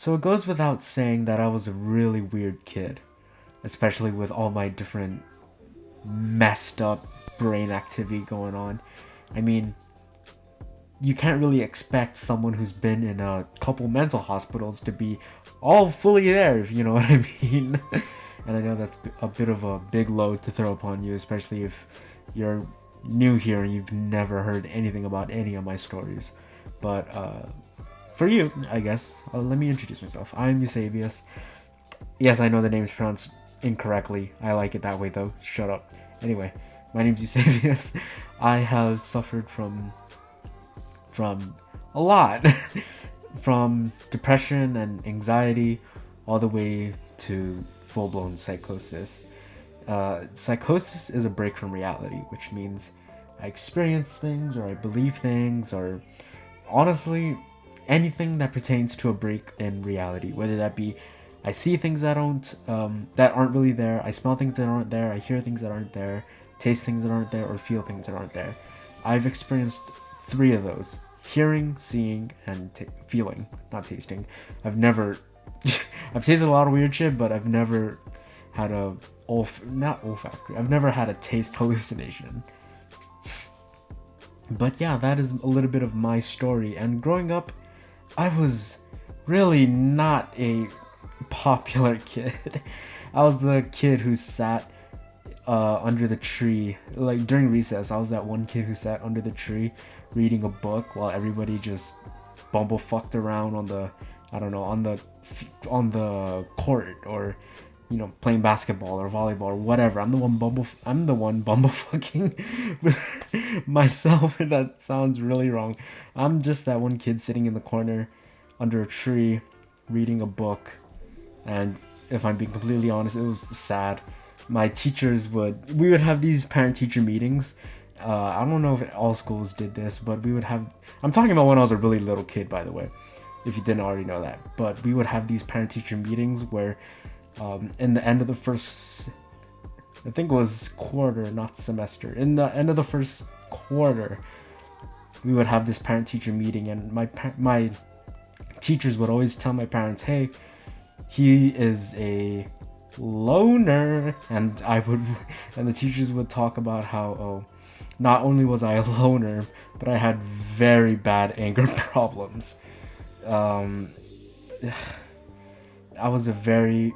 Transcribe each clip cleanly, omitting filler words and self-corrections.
So it goes without saying that I was a really weird kid, especially with all my different messed up brain activity going on. I mean, you can't really expect someone who's been in a couple mental hospitals to be all fully there, if you know what I mean. And I know that's a bit of a big load to throw upon you, especially if you're new here and you've never heard anything about any of my stories. But for you, I guess, let me introduce myself. I'm Eusebius. Yes, I know the name's pronounced incorrectly. I like it that way though. Shut up. Anyway, my name's Eusebius. I have suffered from a lot. From depression and anxiety all the way to full-blown psychosis. Psychosis is a break from reality, which means I experience things or I believe things or honestly anything that pertains to a break in reality, whether that be I see things that aren't really there, I smell things that aren't there, I hear things that aren't there, taste things that aren't there, or feel things that aren't there. I've experienced three of those: hearing, seeing, and feeling, not tasting. I've tasted a lot of weird shit, but I've never had not olfactory. I've never had a taste hallucination. But yeah, that is a little bit of my story. And growing up, I was really not a popular kid. I was the kid who sat under the tree. Like during recess, I was that one kid who sat under the tree reading a book while everybody just bumblefucked around on the, I don't know, on the court, or playing basketball or volleyball or whatever. I'm the one bumblefucking myself. That sounds really wrong. I'm just that one kid sitting in the corner under a tree reading a book. And if I'm being completely honest, it was sad. My teachers we would have these parent-teacher meetings. I don't know if all schools did this, but we would have, I'm talking about when I was a really little kid, by the way, if you didn't already know that. But we would have these parent-teacher meetings where in the end of the first, I think it was quarter, not semester, in the end of the first quarter, we would have this parent-teacher meeting, and my teachers would always tell my parents, hey, he is a loner. And the teachers would talk about how, not only was I a loner, but I had very bad anger problems. I was a very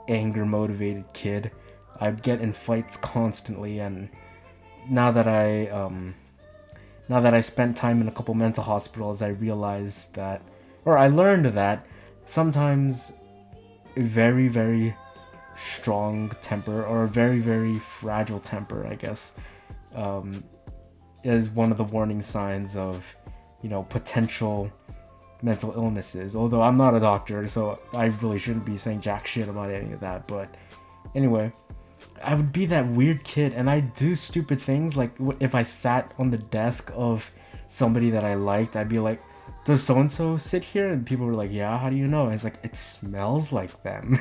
anger motivated kid. I'd get in fights constantly, and now that I spent time in a couple mental hospitals, I realized that, or I learned that sometimes a very, very strong temper, or a very, very fragile temper, I guess, is one of the warning signs of, potential mental illnesses. Although I'm not a doctor, so I really shouldn't be saying jack shit about any of that. But anyway, I would be that weird kid, and I'd do stupid things. Like if I sat on the desk of somebody that I liked, I'd be like, does so-and-so sit here? And people were like, yeah, how do you know? And it's like, it smells like them.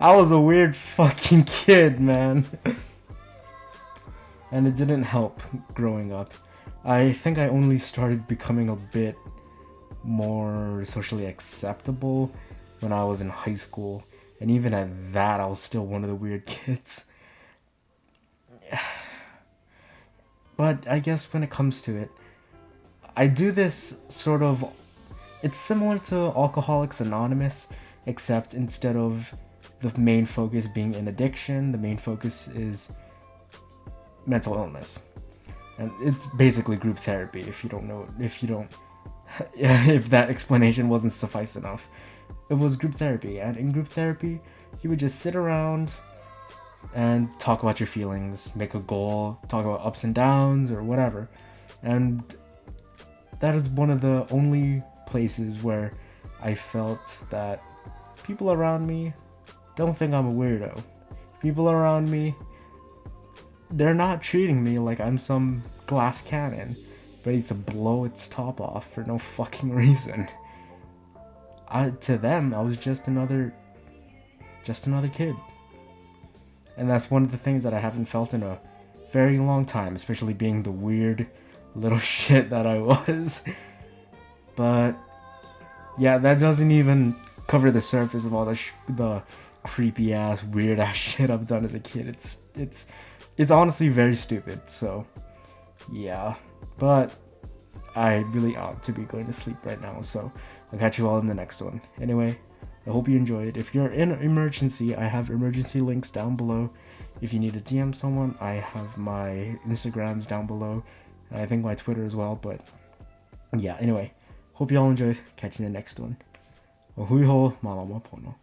I was a weird fucking kid, man. And it didn't help growing up. I think I only started becoming a bit more socially acceptable when I was in high school. And even at that, I was still one of the weird kids. But I guess when it comes to it, I do this sort of, it's similar to Alcoholics Anonymous, except instead of the main focus being an addiction, the main focus is mental illness. And it's basically group therapy, if that explanation wasn't suffice enough. It was group therapy, and in group therapy, you would just sit around and talk about your feelings, make a goal, talk about ups and downs or whatever. And that is one of the only places where I felt that people around me don't think I'm a weirdo. People around me, they're not treating me like I'm some glass cannon ready to blow its top off for no fucking reason. To them, I was just another kid. And that's one of the things that I haven't felt in a very long time, especially being the weird little shit that I was. But Yeah, that doesn't even cover the surface of all the creepy ass, weird ass shit I've done as a kid. It's honestly very stupid. So yeah, but I really ought to be going to sleep right now. So I'll catch you all in the next one. Anyway, I hope you enjoyed. If you're in an emergency, I have emergency links down below. If you need to DM someone, I have my Instagrams down below. And I think my Twitter as well. But yeah, anyway, hope you all enjoyed. Catch you in the next one. Ohui ho, malama pono.